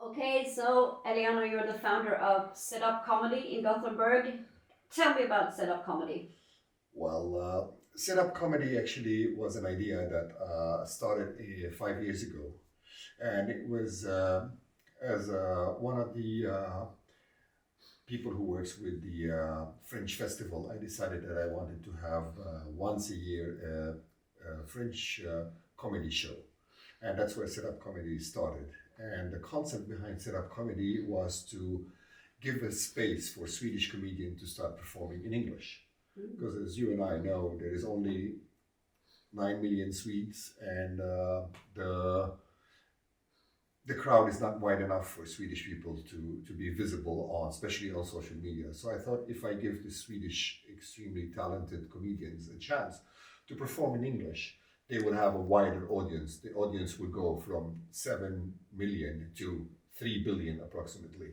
Okay, so Eliano, you're the founder of Set Up Comedy in Gothenburg. Tell me about Set Up Comedy. Well, Setup Comedy actually was an idea that started 5 years ago. And it was as one of the people who works with the French festival, I decided that I wanted to have once a year a French comedy show. And that's where Setup Comedy started. And the concept behind Setup Comedy was to give a space for Swedish comedians to start performing in English. Because as you and I know, there is only 9 million Swedes, and the crowd is not wide enough for Swedish people to be visible on, especially on social media. So I thought if I give the Swedish extremely talented comedians a chance to perform in English, they would have a wider audience. The audience would go from 7 million to 3 billion approximately.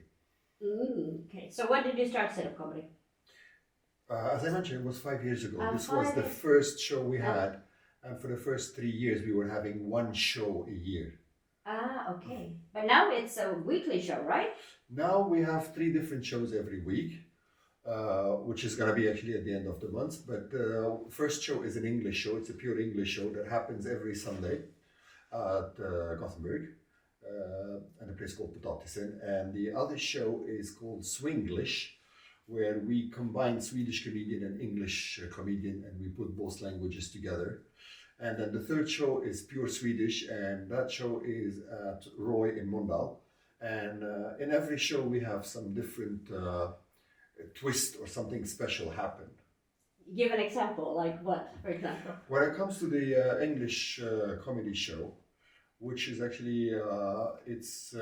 Okay, so when did you start Set Up Comedy? As I mentioned, it was 5 years ago. This five was the years. first show we had, and for the first 3 years, we were having one show a year. Okay. But now it's a weekly show, right? Now we have 3 different shows every week, which is going to be actually at the end of the month. But the first show is an English show. It's a pure English show that happens every Sunday at Gothenburg, and a place called Potatisen. And the other show is called Swinglish, where we combine Swedish comedian and English comedian, and we put both languages together. And then the third show is pure Swedish, and that show is at Roy in Mölndal. And in every show we have some different twist or something special happen. Give an example, like what, for example? When it comes to the English comedy show, which is actually, it's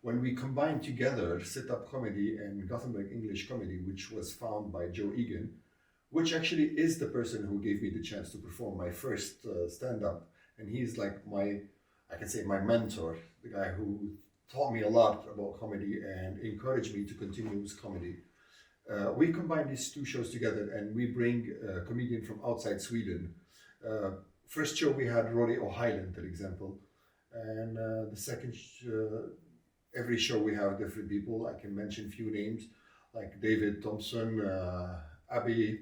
when we combine together Sit Up Comedy and Gothenburg English Comedy, which was found by Joe Egan, which actually is the person who gave me the chance to perform my first stand-up. And he's like I can say my mentor, the guy who taught me a lot about comedy and encouraged me to continue with comedy. We combine these 2 shows together, and we bring a comedian from outside Sweden. First show we had Rory O'Hyland, for example. And the second, every show we have different people. I can mention few names like David Thompson, Abby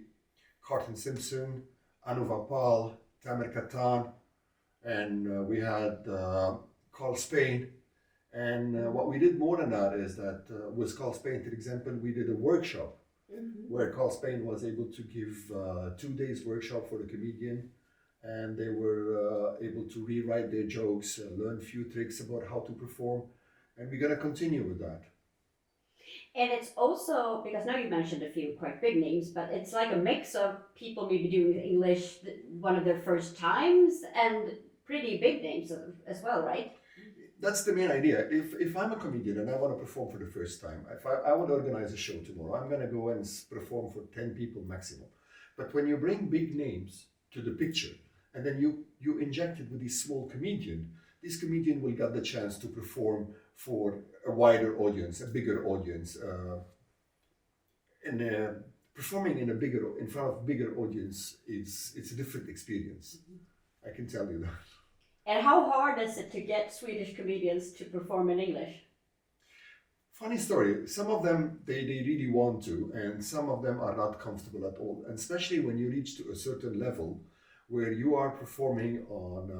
Carton Simpson, Anu Vapal, Tamer Katan, and we had Carl Spain. And what we did more than that is that with Carl Spain, for example, we did a workshop where Carl Spain was able to give 2 days workshop for the comedian. And they were able to rewrite their jokes, learn a few tricks about how to perform, and we're going to continue with that. And it's also, because now you mentioned a few quite big names, but it's like a mix of people maybe doing English one of their first times and pretty big names as well, right? That's the main idea. If I'm a comedian and I want to perform for the first time, if I would organize a show tomorrow, I'm going to go and perform for 10 people maximum. But when you bring big names to the picture, and then you inject it with this small comedian, this comedian will get the chance to perform for a wider audience, a bigger audience. And performing in front of bigger audience, it's a different experience. I can tell you that. And how hard is it to get Swedish comedians to perform in English? Funny story. Some of them, they really want to, and some of them are not comfortable at all. And especially when you reach to a certain level, where you are performing on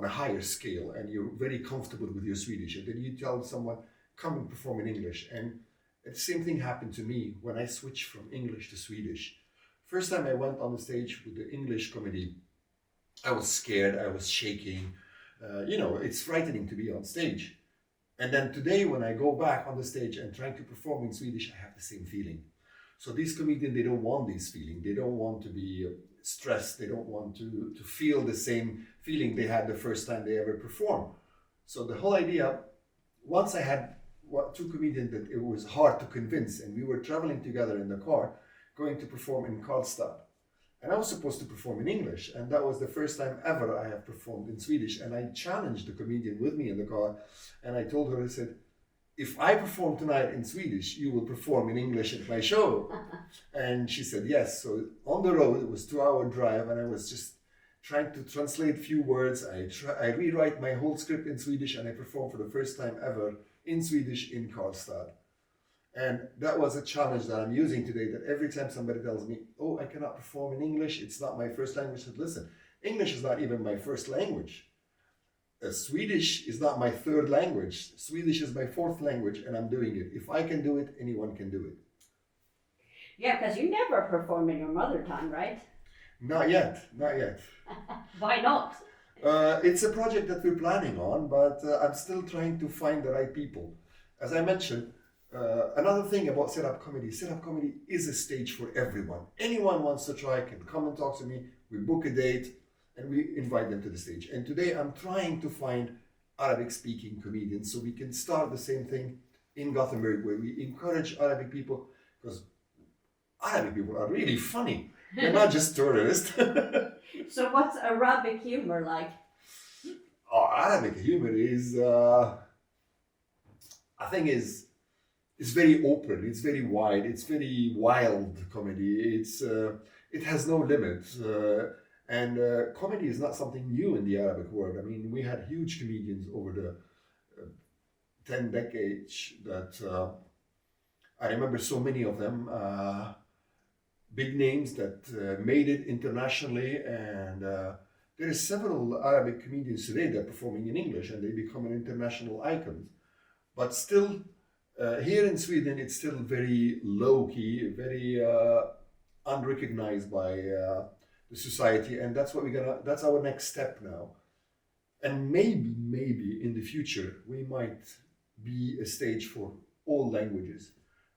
a higher scale and you're very comfortable with your Swedish, and then you tell someone, come and perform in English. And the same thing happened to me when I switched from English to Swedish. First time I went on the stage with the English comedy, I was scared, I was shaking. It's frightening to be on stage. And then today when I go back on the stage and trying to perform in Swedish, I have the same feeling. So these comedians, they don't want this feeling. They don't want to be stressed. They don't want to feel the same feeling they had the first time they ever performed. So the whole idea, once I had 2 comedians that it was hard to convince, and we were traveling together in the car, going to perform in Karlstad. And I was supposed to perform in English, and that was the first time ever I have performed in Swedish. And I challenged the comedian with me in the car, and I told her, I said, if I perform tonight in Swedish, you will perform in English at my show. And she said yes. So on the road, it was 2-hour drive, and I was just trying to translate few words. I rewrite my whole script in Swedish, and I perform for the first time ever in Swedish in Karlstad. And that was a challenge that I'm using today, that every time somebody tells me, oh, I cannot perform in English, it's not my first language, I said, listen, English is not even my first language. Swedish is not my third language. Swedish is my fourth language, and I'm doing it. If I can do it, anyone can do it. Yeah, because you never perform in your mother tongue, right? Not yet, not yet. Why not? It's a project that we're planning on, but I'm still trying to find the right people. As I mentioned, another thing about stand-up comedy is a stage for everyone. Anyone wants to try can come and talk to me. We book a date and we invite them to the stage. And today I'm trying to find Arabic-speaking comedians so we can start the same thing in Gothenburg, where we encourage Arabic people, because Arabic people are really funny. They're not just tourists. So what's Arabic humor like? Oh, Arabic humor is, I think, is very open. It's very wide. It's very wild comedy. It has no limit. And comedy is not something new in the Arabic world. I mean, we had huge comedians over the 10 decades that I remember so many of them. Big names that made it internationally, and there are several Arabic comedians today that are performing in English, and they become an international icon. But still, here in Sweden, it's still very low-key, very unrecognized by the society, and that's what that's our next step now. And maybe in the future, we might be a stage for all languages.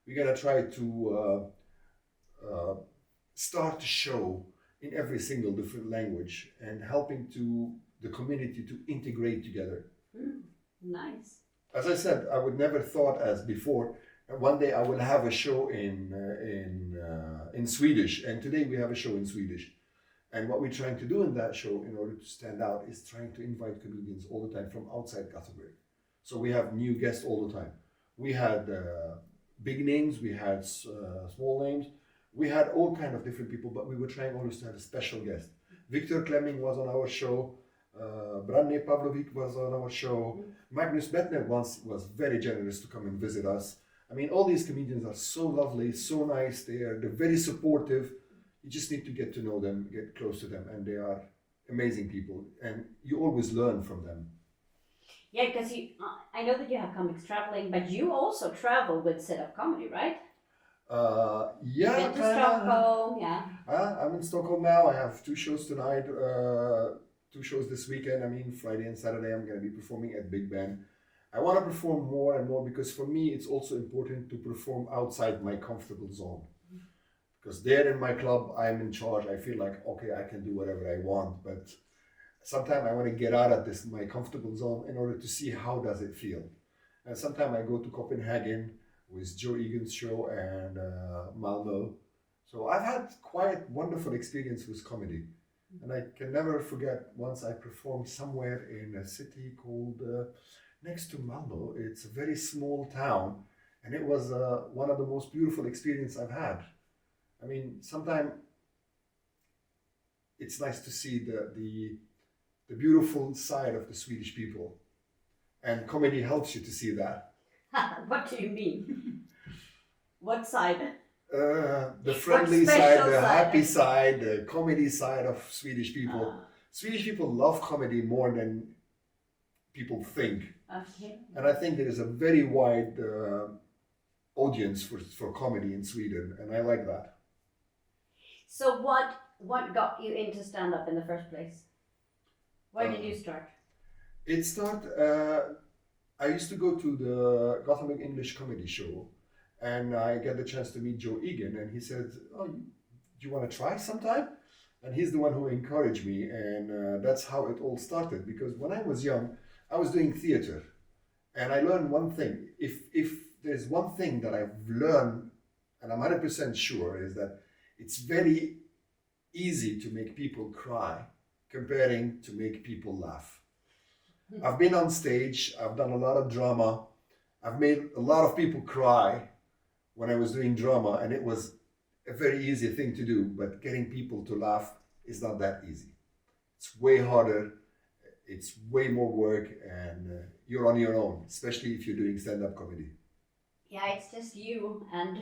We're gonna try to start a show in every single different language and helping to the community to integrate together. Nice. As I said, I would never thought as before. One day I will have a show in Swedish, and today we have a show in Swedish. And what we're trying to do in that show, in order to stand out, is trying to invite comedians all the time from outside Gothenburg. So we have new guests all the time. We had big names, we had small names. We had all kind of different people, but we were trying always to have a special guest. Victor Klemming was on our show. Branne Pavlovic was on our show. Magnus Bettner once was very generous to come and visit us. I mean, all these comedians are so lovely, so nice. They're very supportive. You just need to get to know them, get close to them, and they are amazing people. And you always learn from them. Yeah, because I know that you have comics traveling, but you also travel with set-up comedy, right? Yeah, been to Stockholm, yeah. I'm in Stockholm now. I have 2 shows tonight, 2 shows this weekend. I mean, Friday and Saturday I'm going to be performing at Big Ben. I want to perform more and more because for me it's also important to perform outside my comfortable zone. Because there in my club, I'm in charge. I feel like, okay, I can do whatever I want, but sometimes I want to get out of my comfortable zone in order to see how does it feel. And sometimes I go to Copenhagen with Joe Egan's show and Malmo. So I've had quite wonderful experience with comedy. And I can never forget once I performed somewhere in a city called, next to Malmo. It's a very small town. And it was one of the most beautiful experiences I've had. I mean, sometimes it's nice to see the beautiful side of the Swedish people. And comedy helps you to see that. What do you mean? What side? The friendly side, the happy side, the comedy side of Swedish people. Swedish people love comedy more than people think. Okay. And I think there is a very wide audience for comedy in Sweden, and I like that. So what got you into stand-up in the first place? Where did you start? It started, I used to go to the Gothenburg English Comedy Show, and I got the chance to meet Joe Egan, and he said, oh, do you want to try sometime? And he's the one who encouraged me, and that's how it all started. Because when I was young, I was doing theater, and I learned one thing. If there's one thing that I've learned, and I'm 100% sure, is that it's very easy to make people cry comparing to make people laugh. I've been on stage, I've done a lot of drama, I've made a lot of people cry when I was doing drama, and it was a very easy thing to do, but getting people to laugh is not that easy. It's way harder. It's way more work, and you're on your own, especially if you're doing stand-up comedy. Yeah, it's just you and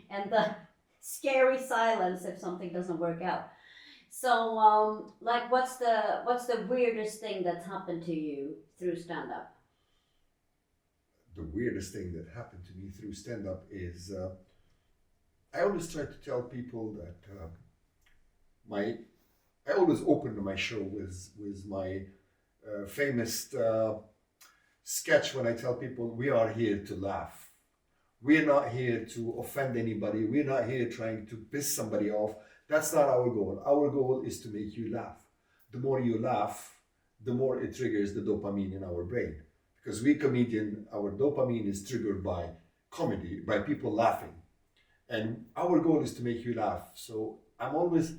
and the scary silence if something doesn't work out. So, like, what's the weirdest thing that's happened to you through stand up? The weirdest thing that happened to me through stand-up is I always try to tell people that my I always open my show with my famous sketch when I tell people we are here to laugh. We're not here to offend anybody. We're not here trying to piss somebody off. That's not our goal. Our goal is to make you laugh. The more you laugh, the more it triggers the dopamine in our brain. Because we comedian, our dopamine is triggered by comedy, by people laughing. And our goal is to make you laugh. So I'm always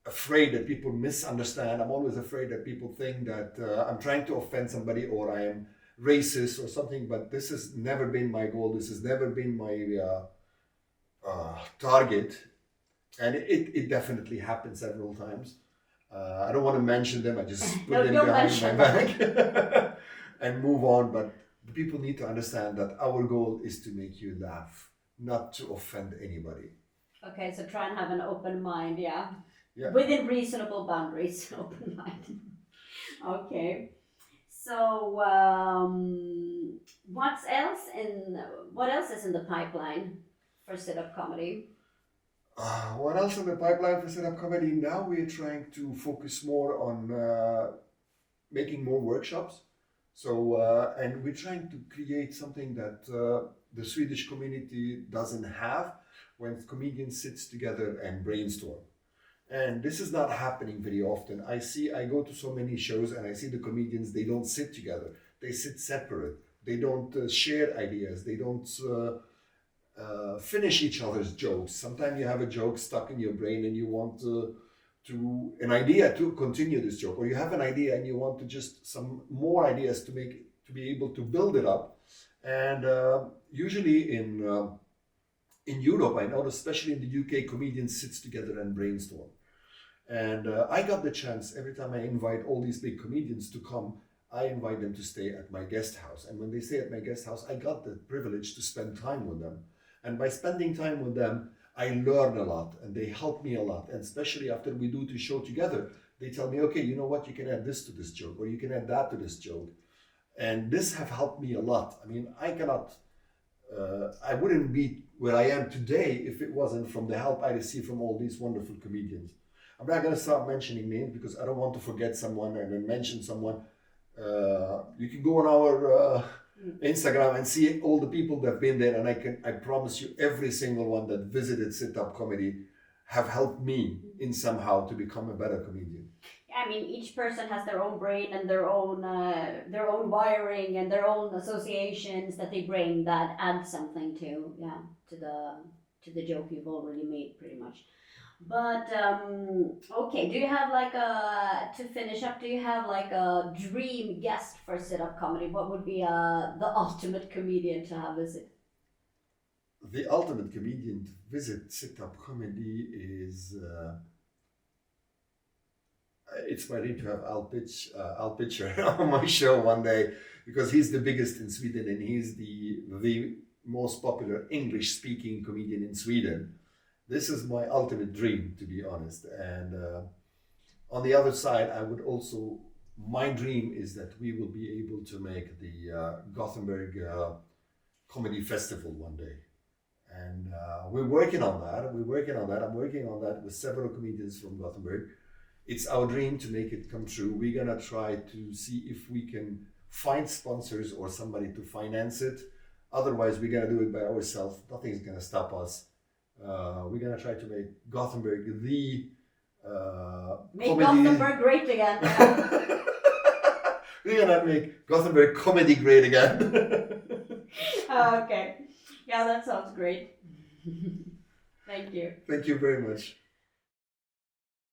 afraid that people misunderstand. I'm always afraid that people think that I'm trying to offend somebody or I am racist or something, but this has never been my goal. This has never been my target. And it definitely happened several times. I don't want to mention them. I just put No, them don't behind my mention back and move on. But the people need to understand that our goal is to make you laugh, not to offend anybody. Okay, so try and have an open mind, yeah. Yeah. Within reasonable boundaries, open mind. Okay. So, what else is in the pipeline for sit-up comedy? What else in the pipeline for stand-up comedy? Now we're trying to focus more on making more workshops. So, and we're trying to create something that the Swedish community doesn't have when comedians sit together and brainstorm. And this is not happening very often. I go to so many shows and I see the comedians, they don't sit together. They sit separate. They don't share ideas. They don't finish each other's jokes. Sometimes you have a joke stuck in your brain and you want an idea to continue this joke, or you have an idea and you want to just some more ideas to be able to build it up. And usually in Europe, I notice, especially in the UK, comedians sit together and brainstorm. And I got the chance every time I invite all these big comedians to come. I invite them to stay at my guest house, and when they stay at my guest house, I got the privilege to spend time with them. And by spending time with them, I learn a lot and they help me a lot. And especially after we do the show together, they tell me, okay, you know what, you can add this to this joke, or you can add that to this joke. And this have helped me a lot. I mean, I wouldn't be where I am today if it wasn't from the help I received from all these wonderful comedians. I'm not going to start mentioning names because I don't want to forget someone and then mention someone. You can go on our Instagram and see all the people that have been there, and I promise you, every single one that visited sit-up comedy have helped me in somehow to become a better comedian. I mean, each person has their own brain and their own wiring and their own associations that they bring that add something to the joke you've already made, pretty much. But okay, do you have to finish up? Do you have like a dream guest for sit-up comedy? What would be the ultimate comedian to have visit? The ultimate comedian to visit sit-up comedy is. It's my dream to have Al Pitcher on my show one day, because he's the biggest in Sweden and he's the most popular English-speaking comedian in Sweden. This is my ultimate dream, to be honest. And on the other side, my dream is that we will be able to make the Gothenburg Comedy Festival one day. And we're working on that. I'm working on that with several comedians from Gothenburg. It's our dream to make it come true. We're gonna try to see if we can find sponsors or somebody to finance it. Otherwise, we're gonna do it by ourselves. Nothing's gonna stop us. We're gonna try to make Gothenburg make Gothenburg great again. We're gonna make Gothenburg comedy great again. Okay, yeah, that sounds great. Thank you. Thank you very much.